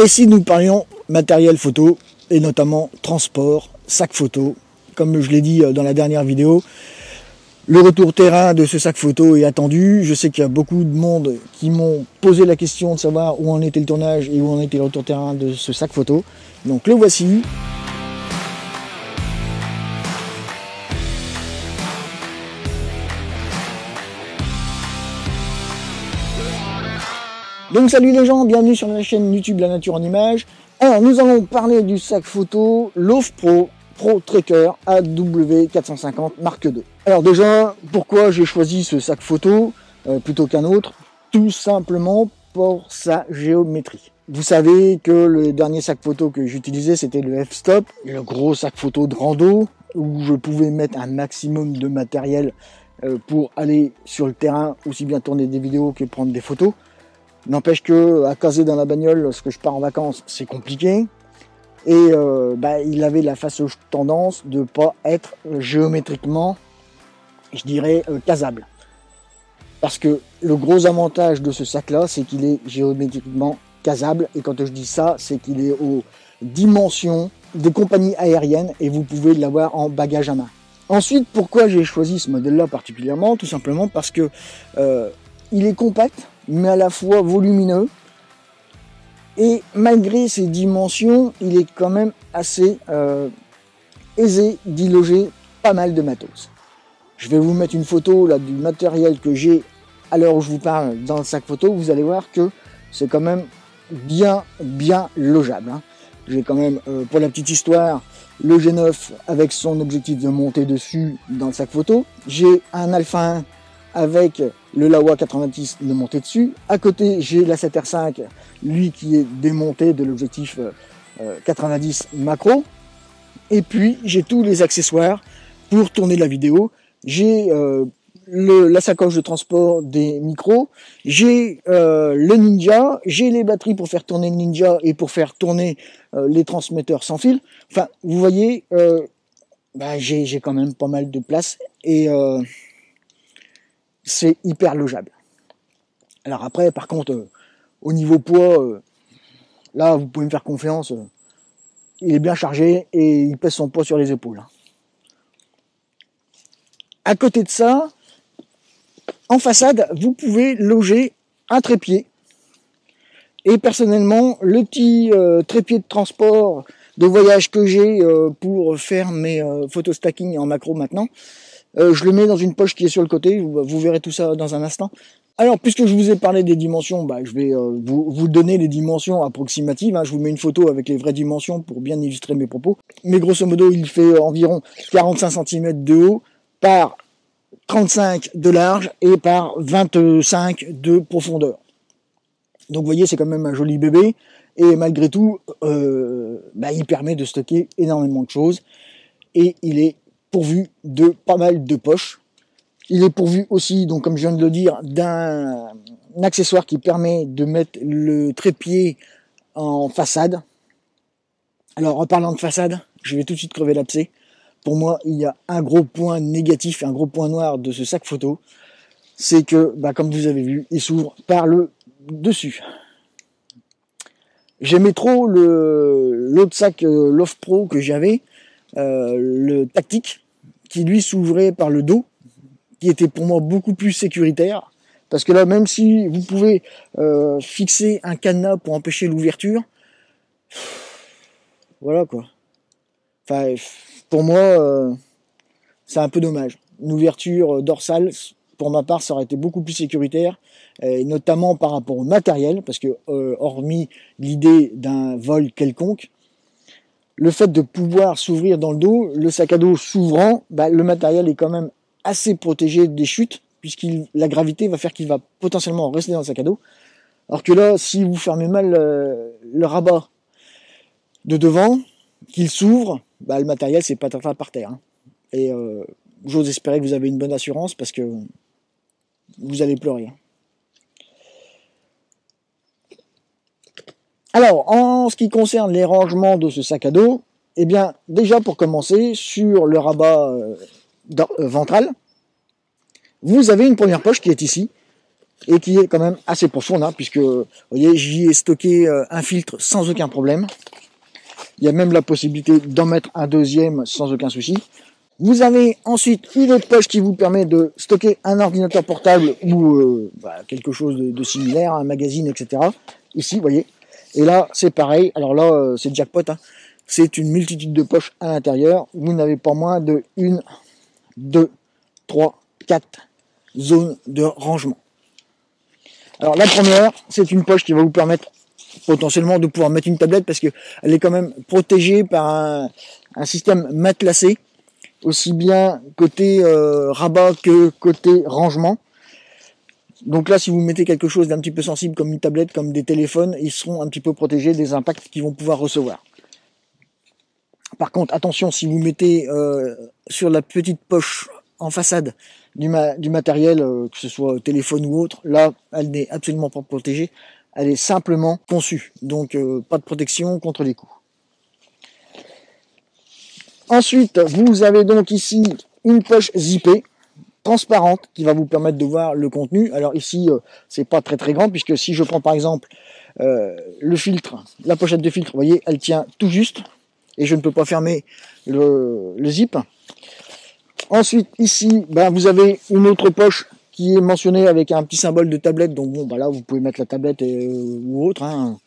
Et si nous parlions matériel photo, et notamment transport, sac photo, comme je l'ai dit dans la dernière vidéo, le retour terrain de ce sac photo est attendu. Je sais qu'il y a beaucoup de monde qui m'ont posé la question de savoir où en était le tournage et où en était le retour terrain de ce sac photo. Donc le voici. Donc salut les gens, bienvenue sur la chaîne YouTube La Nature en Images. Alors nous allons parler du sac photo Loft Pro Trekker AW450 Mark II. Alors déjà, pourquoi j'ai choisi ce sac photo plutôt qu'un autre? Tout simplement pour sa géométrie. Vous savez que le dernier sac photo que j'utilisais, c'était le F-Stop, le gros sac photo de rando, où je pouvais mettre un maximum de matériel pour aller sur le terrain, aussi bien tourner des vidéos que prendre des photos. N'empêche que à caser dans la bagnole lorsque je pars en vacances, c'est compliqué. Et il avait la fâcheuse tendance de ne pas être géométriquement, je dirais, casable. Parce que le gros avantage de ce sac-là, c'est qu'il est géométriquement casable. Et quand je dis ça, c'est qu'il est aux dimensions des compagnies aériennes et vous pouvez l'avoir en bagage à main. Ensuite, pourquoi j'ai choisi ce modèle-là particulièrement? Tout simplement parce que il est compact, mais à la fois volumineux. Et malgré ses dimensions, il est quand même assez aisé d'y loger pas mal de matos. Je vais vous mettre une photo là du matériel que j'ai à l'heure où je vous parle dans le sac photo. Vous allez voir que c'est quand même bien logeable. Hein. J'ai quand même, pour la petite histoire, le G9 avec son objectif de monter dessus dans le sac photo. J'ai un Alpha 1 avec le Laowa 90 de monter dessus. À côté, j'ai la 7R5, lui qui est démonté de l'objectif 90 macro. Et puis, j'ai tous les accessoires pour tourner la vidéo. J'ai la sacoche de transport des micros, j'ai le Ninja, j'ai les batteries pour faire tourner le Ninja et pour faire tourner les transmetteurs sans fil. Enfin, vous voyez, j'ai quand même pas mal de place et c'est hyper logeable. Alors après, par contre, au niveau poids, là, vous pouvez me faire confiance, il est bien chargé et il pèse son poids sur les épaules. À côté de ça, en façade, vous pouvez loger un trépied. Et personnellement, le petit trépied de transport de voyage que j'ai pour faire mes photos stacking en macro maintenant, je le mets dans une poche qui est sur le côté. Vous verrez tout ça dans un instant. Alors, puisque je vous ai parlé des dimensions, je vais vous donner les dimensions approximatives. Hein. Je vous mets une photo avec les vraies dimensions pour bien illustrer mes propos. Mais grosso modo, il fait environ 45 cm de haut par 35 de large et par 25 de profondeur. Donc vous voyez, c'est quand même un joli bébé. Et malgré tout, il permet de stocker énormément de choses. Et il est pourvu de pas mal de poches. Il est pourvu aussi, donc comme je viens de le dire, d'un accessoire qui permet de mettre le trépied en façade. Alors en parlant de façade, je vais tout de suite crever l'abcès. Pour moi, il y a un gros point négatif, un gros point noir de ce sac photo. C'est que, comme vous avez vu, il s'ouvre par le dessus. J'aimais trop l'autre sac Loft Pro que j'avais, le tactique, qui lui s'ouvrait par le dos, qui était pour moi beaucoup plus sécuritaire. Parce que là, même si vous pouvez fixer un cadenas pour empêcher l'ouverture, voilà quoi. Enfin, pour moi, c'est un peu dommage. Une ouverture dorsale, pour ma part, ça aurait été beaucoup plus sécuritaire, et notamment par rapport au matériel, parce que hormis l'idée d'un vol quelconque, le fait de pouvoir s'ouvrir dans le dos, le sac à dos s'ouvrant, le matériel est quand même assez protégé des chutes, puisque la gravité va faire qu'il va potentiellement rester dans le sac à dos. Alors que là, si vous fermez mal le rabat de devant, qu'il s'ouvre, le matériel c'est patata par terre. Hein. Et j'ose espérer que vous avez une bonne assurance parce que vous allez pleurer. Alors, en ce qui concerne les rangements de ce sac à dos, eh bien, déjà pour commencer, sur le rabat ventral, vous avez une première poche qui est ici, et qui est quand même assez profonde, hein, puisque vous voyez, j'y ai stocké un filtre sans aucun problème. Il y a même la possibilité d'en mettre un deuxième sans aucun souci. Vous avez ensuite une autre poche qui vous permet de stocker un ordinateur portable ou quelque chose de similaire, un magazine, etc. Ici, vous voyez. Et là, c'est pareil. Alors là, c'est jackpot, hein. C'est une multitude de poches à l'intérieur. Vous n'avez pas moins de 1, 2, 3, 4 zones de rangement. Alors la première, c'est une poche qui va vous permettre potentiellement de pouvoir mettre une tablette parce qu'elle est quand même protégée par un système matelassé, aussi bien côté rabat que côté rangement. Donc là, si vous mettez quelque chose d'un petit peu sensible comme une tablette, comme des téléphones, ils seront un petit peu protégés des impacts qu'ils vont pouvoir recevoir. Par contre, attention, si vous mettez sur la petite poche en façade du matériel, que ce soit téléphone ou autre, là, elle n'est absolument pas protégée. Elle est simplement conçue, donc pas de protection contre les coups. Ensuite, vous avez donc ici une poche zippée, transparente, qui va vous permettre de voir le contenu. Alors ici, c'est pas très très grand, puisque si je prends par exemple le filtre, la pochette de filtre, vous voyez, elle tient tout juste, et je ne peux pas fermer le zip. Ensuite, ici, vous avez une autre poche qui est mentionnée avec un petit symbole de tablette. Donc bon, là, vous pouvez mettre la tablette ou autre, hein.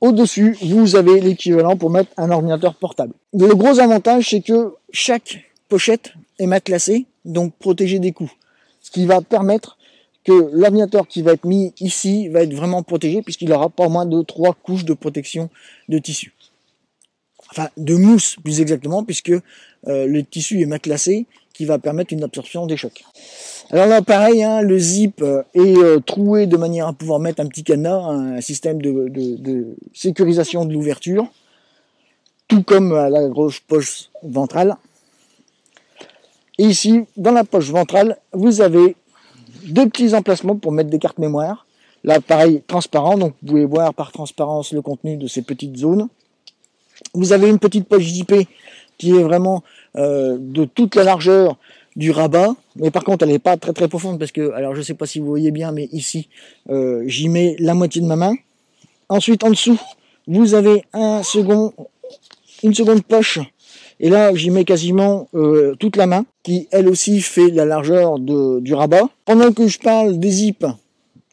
Au-dessus, vous avez l'équivalent pour mettre un ordinateur portable. Le gros avantage, c'est que chaque pochette est matelassée, donc protégée des coups. Ce qui va permettre que l'ordinateur qui va être mis ici va être vraiment protégé, puisqu'il aura pas moins de 3 couches de protection de tissu. Enfin, de mousse plus exactement, puisque le tissu est matelassé, qui va permettre une absorption des chocs. Alors là, pareil, hein, le zip est troué de manière à pouvoir mettre un petit cadenas, un système de sécurisation de l'ouverture, tout comme à la grosse poche ventrale. Et ici, dans la poche ventrale, vous avez 2 petits emplacements pour mettre des cartes mémoire. Là, pareil, transparent, donc vous pouvez voir par transparence le contenu de ces petites zones. Vous avez une petite poche zippée qui est vraiment de toute la largeur du rabat, mais par contre elle n'est pas très très profonde parce que, alors je sais pas si vous voyez bien, mais ici j'y mets la moitié de ma main. Ensuite en dessous vous avez une seconde poche, et là j'y mets quasiment toute la main, qui elle aussi fait la largeur du rabat. Pendant que je parle des zips,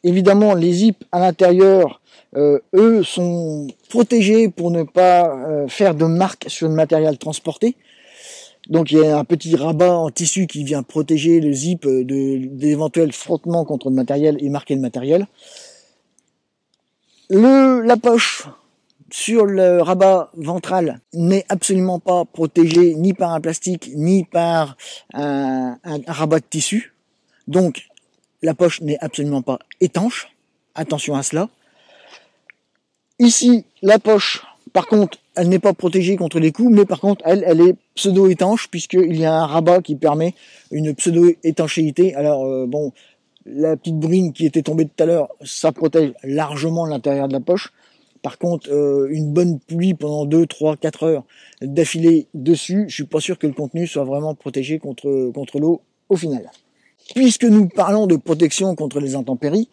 évidemment les zips à l'intérieur, eux sont protégés pour ne pas faire de marque sur le matériel transporté. Donc il y a un petit rabat en tissu qui vient protéger le zip d'éventuels frottements contre le matériel et marquer le matériel. La poche sur le rabat ventral n'est absolument pas protégée ni par un plastique ni par un rabat de tissu. Donc la poche n'est absolument pas étanche. Attention à cela. Ici, la poche, par contre, elle n'est pas protégée contre les coups, mais par contre, elle est pseudo-étanche, puisqu'il y a un rabat qui permet une pseudo-étanchéité. Alors, bon, la petite brine qui était tombée tout à l'heure, ça protège largement l'intérieur de la poche. Par contre, une bonne pluie pendant 2, 3, 4 heures d'affilée dessus, je suis pas sûr que le contenu soit vraiment protégé contre l'eau au final. Puisque nous parlons de protection contre les intempéries,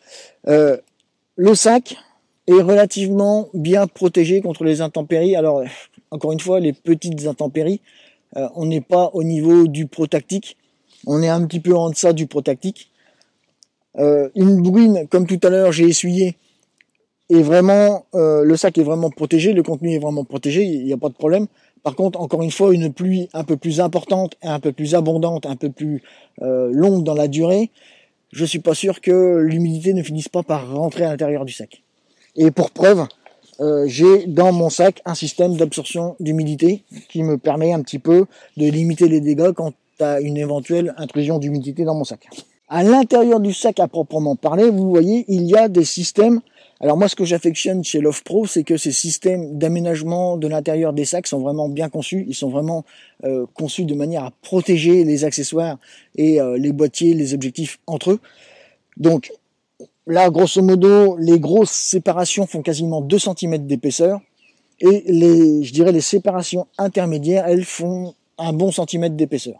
le sac est relativement bien protégé contre les intempéries. Alors, encore une fois, les petites intempéries, on n'est pas au niveau du protactique, on est un petit peu en deçà du protactique. Une bruine, comme tout à l'heure, j'ai essuyé, et vraiment, le sac est vraiment protégé, le contenu est vraiment protégé, il n'y a pas de problème. Par contre, encore une fois, une pluie un peu plus importante, un peu plus abondante, un peu plus longue dans la durée, je suis pas sûr que l'humidité ne finisse pas par rentrer à l'intérieur du sac. Et pour preuve, j'ai dans mon sac un système d'absorption d'humidité qui me permet un petit peu de limiter les dégâts quant à une éventuelle intrusion d'humidité dans mon sac. À l'intérieur du sac à proprement parler, vous voyez, il y a des systèmes. Alors moi, ce que j'affectionne chez Lovepro, c'est que ces systèmes d'aménagement de l'intérieur des sacs sont vraiment bien conçus. Ils sont vraiment conçus de manière à protéger les accessoires et les boîtiers, les objectifs entre eux. Donc là, grosso modo, les grosses séparations font quasiment 2 cm d'épaisseur. Et je dirais les séparations intermédiaires, elles font un bon centimètre d'épaisseur.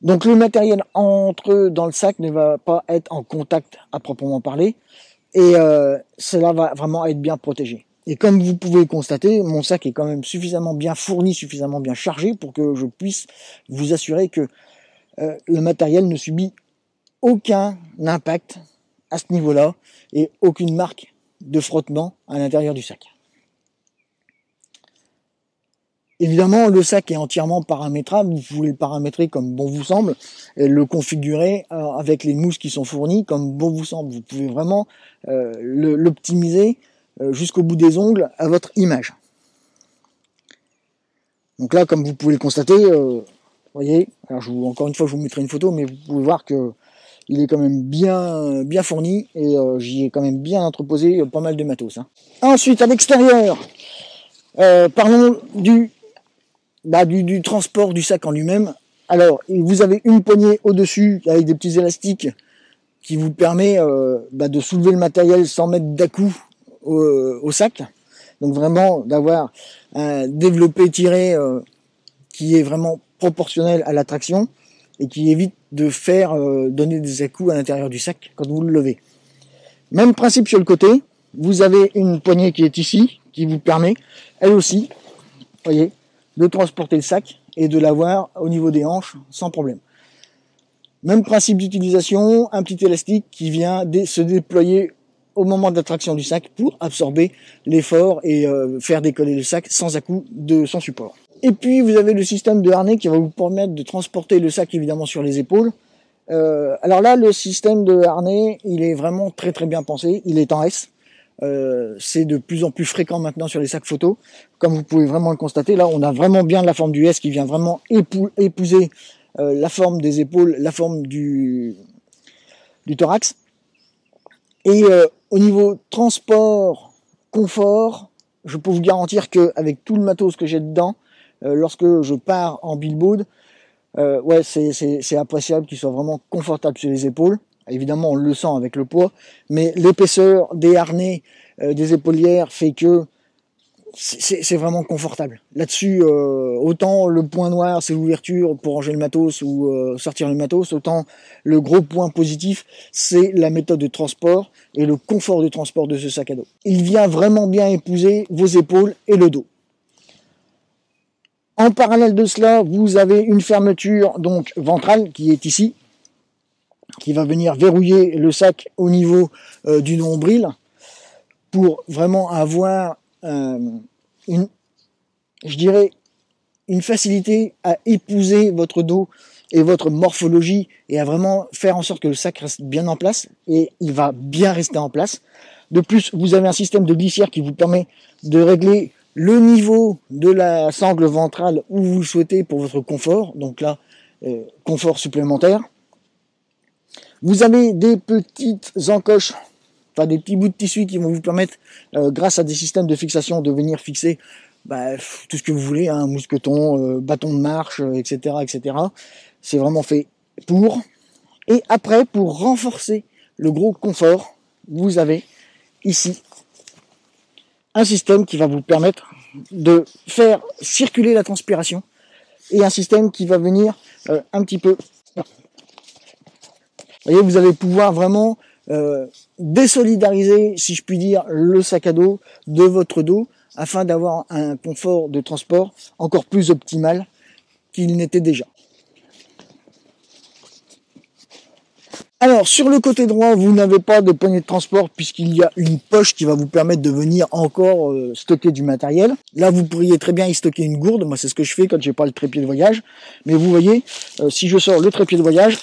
Donc le matériel entre dans le sac ne va pas être en contact à proprement parler, et cela va vraiment être bien protégé. Et comme vous pouvez constater, mon sac est quand même suffisamment bien fourni, suffisamment bien chargé pour que je puisse vous assurer que le matériel ne subit aucun impact à ce niveau-là et aucune marque de frottement à l'intérieur du sac. Évidemment, le sac est entièrement paramétrable, vous pouvez le paramétrer comme bon vous semble, et le configurer avec les mousses qui sont fournies comme bon vous semble. Vous pouvez vraiment l'optimiser jusqu'au bout des ongles à votre image. Donc là, comme vous pouvez le constater, voyez, alors encore une fois, je vous mettrai une photo, mais vous pouvez voir que il est quand même bien fourni et j'y ai quand même bien entreposé pas mal de matos. Hein. Ensuite, à l'extérieur, parlons du transport du sac en lui-même. Alors, vous avez une poignée au-dessus avec des petits élastiques qui vous permet de soulever le matériel sans mettre d'à-coups au sac. Donc vraiment d'avoir un développé tiré qui est vraiment proportionnel à la traction et qui évite de faire donner des à-coups à l'intérieur du sac quand vous le levez. Même principe sur le côté, vous avez une poignée qui est ici, qui vous permet, elle aussi, voyez, de transporter le sac et de l'avoir au niveau des hanches sans problème. Même principe d'utilisation, un petit élastique qui vient se déployer au moment de la traction du sac pour absorber l'effort et faire décoller le sac sans à-coups de son support. Et puis vous avez le système de harnais qui va vous permettre de transporter le sac évidemment sur les épaules. Alors là, le système de harnais, il est vraiment très très bien pensé, il est en S. C'est de plus en plus fréquent maintenant sur les sacs photo. Comme vous pouvez vraiment le constater, là on a vraiment bien la forme du S qui vient vraiment épouser la forme des épaules, la forme du thorax. Et au niveau transport, confort, je peux vous garantir qu'avec tout le matos que j'ai dedans, lorsque je pars en billboard, ouais, c'est appréciable qu'il soit vraiment confortable sur les épaules. Évidemment, on le sent avec le poids, mais l'épaisseur des harnais, des épaulières fait que c'est vraiment confortable. Là-dessus, autant le point noir, c'est l'ouverture pour ranger le matos ou sortir le matos, autant le gros point positif, c'est la méthode de transport et le confort de transport de ce sac à dos. Il vient vraiment bien épouser vos épaules et le dos. En parallèle de cela, vous avez une fermeture donc ventrale qui est ici, qui va venir verrouiller le sac au niveau du nombril pour vraiment avoir une facilité à épouser votre dos et votre morphologie et à vraiment faire en sorte que le sac reste bien en place, et il va bien rester en place. De plus, vous avez un système de glissière qui vous permet de régler le niveau de la sangle ventrale où vous le souhaitez pour votre confort. Donc là, confort supplémentaire. Vous avez des petites encoches, enfin des petits bouts de tissu qui vont vous permettre, grâce à des systèmes de fixation, de venir fixer tout ce que vous voulez, hein, mousqueton, bâton de marche, etc., etc. C'est vraiment fait pour. Et après, pour renforcer le gros confort, vous avez ici un système qui va vous permettre de faire circuler la transpiration et un système qui va venir un petit peu. Vous voyez, vous allez pouvoir vraiment désolidariser, si je puis dire, le sac à dos de votre dos afin d'avoir un confort de transport encore plus optimal qu'il n'était déjà. Alors, sur le côté droit, vous n'avez pas de poignée de transport puisqu'il y a une poche qui va vous permettre de venir encore stocker du matériel. Là, vous pourriez très bien y stocker une gourde. Moi, c'est ce que je fais quand j'ai pas le trépied de voyage. Mais vous voyez, si je sors le trépied de voyage,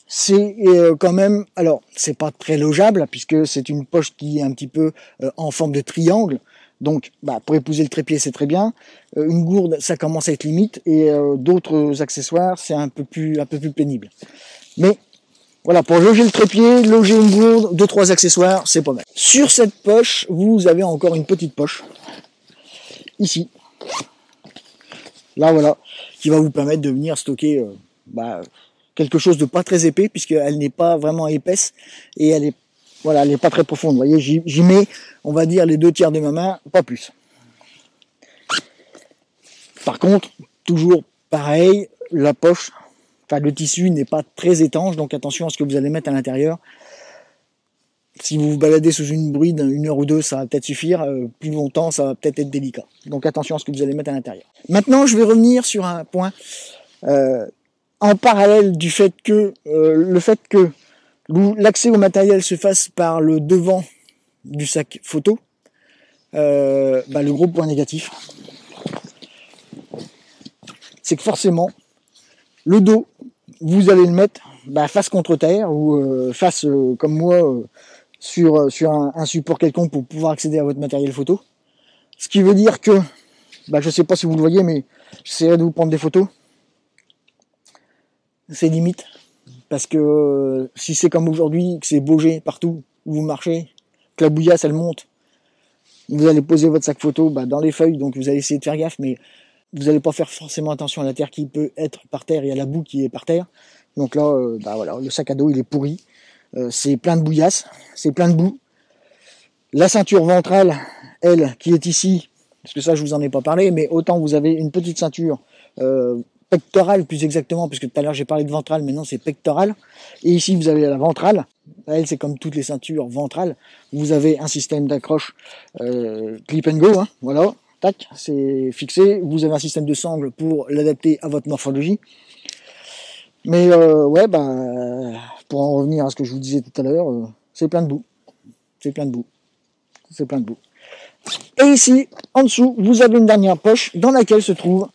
c'est quand même, alors c'est pas très logeable puisque c'est une poche qui est un petit peu en forme de triangle. Donc, pour épouser le trépied, c'est très bien. Une gourde, ça commence à être limite, et d'autres accessoires, c'est un peu plus pénible. Mais voilà, pour loger le trépied, loger une gourde, 2-3 accessoires, c'est pas mal. Sur cette poche, vous avez encore une petite poche ici. Là, voilà, qui va vous permettre de venir stocker quelque chose de pas très épais puisqu'elle n'est pas vraiment épaisse et elle est pas très profonde. Vous voyez, j'y mets, on va dire, les 2/3 de ma main, pas plus. Par contre, toujours pareil, la poche, enfin le tissu n'est pas très étanche, donc attention à ce que vous allez mettre à l'intérieur. Si vous vous baladez sous une bride 1 heure ou 2, ça va peut-être suffire. Plus longtemps, ça va peut-être être délicat. Donc attention à ce que vous allez mettre à l'intérieur. Maintenant, je vais revenir sur un point en parallèle du fait que le fait que l'accès au matériel se fasse par le devant du sac photo. Le gros point négatif, c'est que forcément, le dos, vous allez le mettre face contre terre ou face comme moi sur un support quelconque pour pouvoir accéder à votre matériel photo. Ce qui veut dire que, je sais pas si vous le voyez, mais j'essaierai de vous prendre des photos. C'est limite, parce que si c'est comme aujourd'hui, que c'est bougé partout où vous marchez, que la bouillasse elle monte, vous allez poser votre sac photo dans les feuilles, donc vous allez essayer de faire gaffe, mais vous n'allez pas faire forcément attention à la terre qui peut être par terre et à la boue qui est par terre. Donc là, le sac à dos il est pourri. C'est plein de bouillasse, c'est plein de boue. La ceinture ventrale, elle, qui est ici, parce que ça je vous en ai pas parlé, mais autant vous avez une petite ceinture pectorale plus exactement, puisque tout à l'heure j'ai parlé de ventrale, maintenant c'est pectorale. Et ici vous avez la ventrale, elle c'est comme toutes les ceintures ventrales, vous avez un système d'accroche clip and go, voilà, tac, c'est fixé. Vous avez un système de sangle pour l'adapter à votre morphologie. Mais pour en revenir à ce que je vous disais tout à l'heure, c'est plein de boue. C'est plein de boue. C'est plein de boue. Et ici, en dessous, vous avez une dernière poche dans laquelle se trouve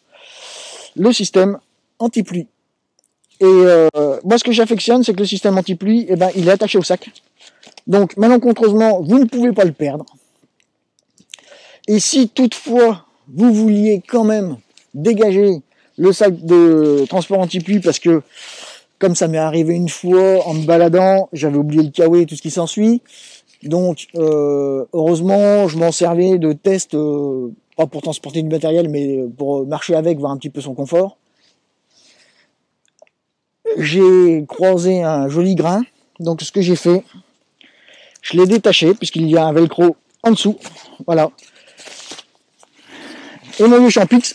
le système anti-pluie. Et moi, ce que j'affectionne, c'est que le système anti-pluie, il est attaché au sac. Donc, malencontreusement, vous ne pouvez pas le perdre. Et si toutefois, vous vouliez quand même dégager le sac de transport anti-pluie, parce que comme ça m'est arrivé une fois en me baladant, j'avais oublié le kawaii et tout ce qui s'ensuit. Donc heureusement je m'en servais de test, pas pour transporter du matériel, mais pour marcher avec, voir un petit peu son confort. J'ai croisé un joli grain, donc ce que j'ai fait, je l'ai détaché puisqu'il y a un velcro en dessous, voilà. Et mon vieux Champix,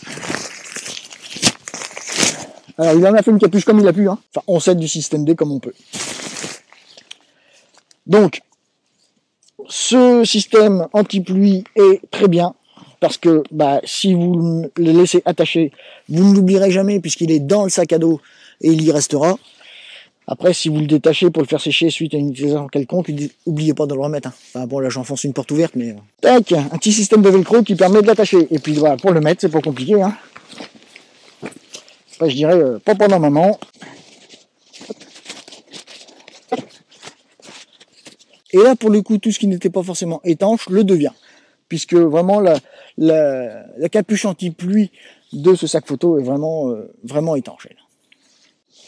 alors il en a fait une capuche comme il a pu, Enfin on s'aide du système D comme on peut. Donc ce système anti-pluie est très bien, parce que si vous le laissez attaché, vous ne l'oublierez jamais puisqu'il est dans le sac à dos et il y restera. Après, si vous le détachez pour le faire sécher suite à une utilisation quelconque, n'oubliez pas de le remettre. Enfin bon, là j'enfonce une porte ouverte, mais tac, un petit système de velcro qui permet de l'attacher. Et puis voilà, pour le mettre, c'est pas compliqué. Après, je dirais papa, maman. Et là, pour le coup, tout ce qui n'était pas forcément étanche le devient, puisque vraiment la capuche anti-pluie de ce sac photo est vraiment étanche.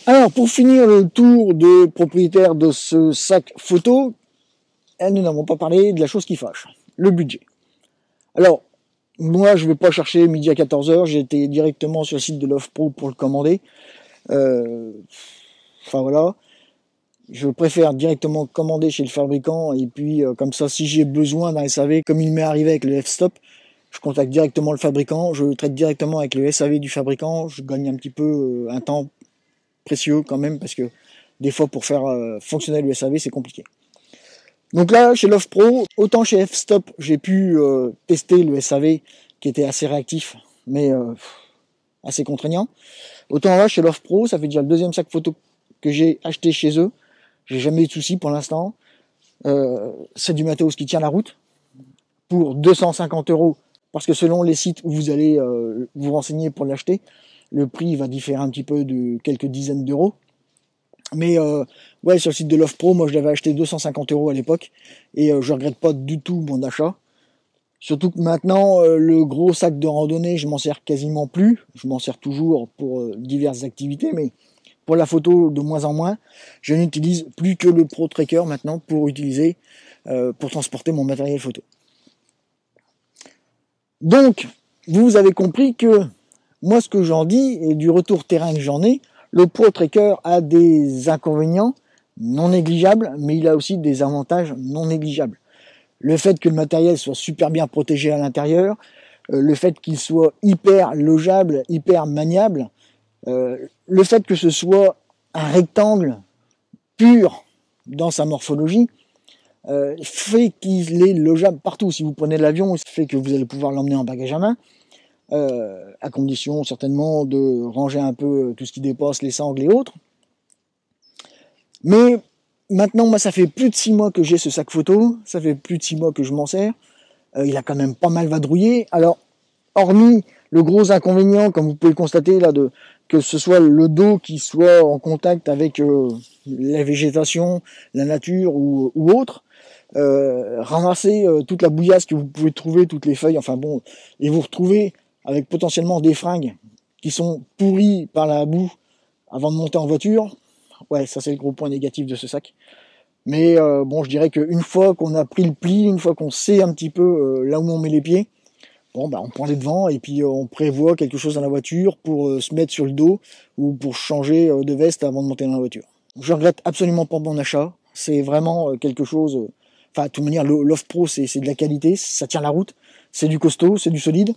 Alors, pour finir le tour de propriétaire de ce sac photo, nous n'avons pas parlé de la chose qui fâche, le budget. Alors, moi, je ne vais pas chercher midi à 14h, j'ai été directement sur le site de l'Offpro pour le commander. Voilà. Je préfère directement commander chez le fabricant, et puis comme ça, si j'ai besoin d'un SAV, comme il m'est arrivé avec le F-Stop, je contacte directement le fabricant, je traite directement avec le SAV du fabricant, je gagne un petit peu un temps précieux quand même, parce que des fois pour faire fonctionner le SAV c'est compliqué. Donc là, chez l'Offpro, autant chez F-Stop, j'ai pu tester le SAV qui était assez réactif, mais assez contraignant. Autant là, chez l'Offpro, ça fait déjà le deuxième sac photo que j'ai acheté chez eux. J'ai jamais eu de soucis pour l'instant. C'est du matos qui tient la route pour 250 €, parce que selon les sites où vous allez vous renseigner pour l'acheter, le prix va différer un petit peu de quelques dizaines d'euros. Mais sur le site de l'Offpro, moi je l'avais acheté 250 € à l'époque, et je regrette pas du tout mon achat. Surtout que maintenant, le gros sac de randonnée, je m'en sers quasiment plus. Je m'en sers toujours pour diverses activités, mais pour la photo de moins en moins. Je n'utilise plus que le Pro Tracker maintenant pour transporter mon matériel photo. Donc, vous avez compris que moi, ce que j'en dis, et du retour terrain que j'en ai, le Pro Tracker a des inconvénients non négligeables, mais il a aussi des avantages non négligeables. Le fait que le matériel soit super bien protégé à l'intérieur, le fait qu'il soit hyper logeable, hyper maniable, le fait que ce soit un rectangle pur dans sa morphologie, fait qu'il est logeable partout. Si vous prenez l'avion, ça fait que vous allez pouvoir l'emmener en bagage à main, à condition certainement de ranger un peu tout ce qui dépasse, les sangles et autres. Mais maintenant, moi, ça fait plus de 6 mois que j'ai ce sac photo, ça fait plus de 6 mois que je m'en sers. Il a quand même pas mal vadrouillé. Alors, hormis le gros inconvénient, comme vous pouvez le constater là, que ce soit le dos qui soit en contact avec la végétation, la nature ou autre, ramasser toute la bouillasse que vous pouvez trouver, toutes les feuilles, enfin bon, et vous retrouvez avec potentiellement des fringues qui sont pourries par la boue avant de monter en voiture. Ouais, ça c'est le gros point négatif de ce sac. Mais bon, je dirais qu'une fois qu'on a pris le pli, une fois qu'on sait un petit peu là où on met les pieds, bon, bah, on prend les devants et puis on prévoit quelque chose dans la voiture pour se mettre sur le dos ou pour changer de veste avant de monter dans la voiture. Je regrette absolument pas mon achat. C'est vraiment quelque chose... Enfin, de toute manière, l'Off Pro, c'est de la qualité, ça tient la route, c'est du costaud, c'est du solide.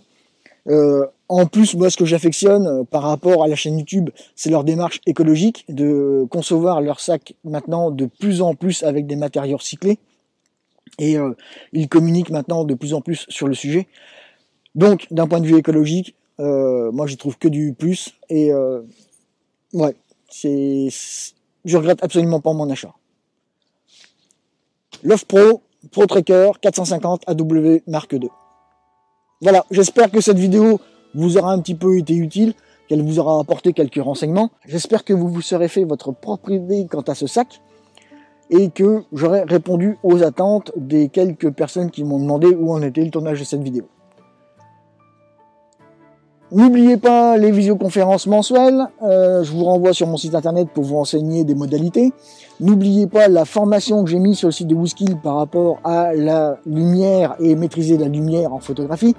En plus, moi, ce que j'affectionne par rapport à la chaîne YouTube, c'est leur démarche écologique de concevoir leur sac maintenant de plus en plus avec des matériaux recyclés. Et ils communiquent maintenant de plus en plus sur le sujet. Donc, d'un point de vue écologique, moi, j'y trouve que du plus. Et ouais, je regrette absolument pas mon achat. L'Off Pro, Pro Trekker 450 AW Mark II. Voilà, j'espère que cette vidéo vous aura un petit peu été utile, qu'elle vous aura apporté quelques renseignements. J'espère que vous vous serez fait votre propre idée quant à ce sac et que j'aurai répondu aux attentes des quelques personnes qui m'ont demandé où en était le tournage de cette vidéo. N'oubliez pas les visioconférences mensuelles, je vous renvoie sur mon site internet pour vous renseigner des modalités. N'oubliez pas la formation que j'ai mise sur le site de WooSkill par rapport à la lumière et maîtriser la lumière en photographie.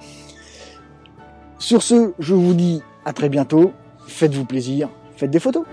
Sur ce, je vous dis à très bientôt, faites-vous plaisir, faites des photos.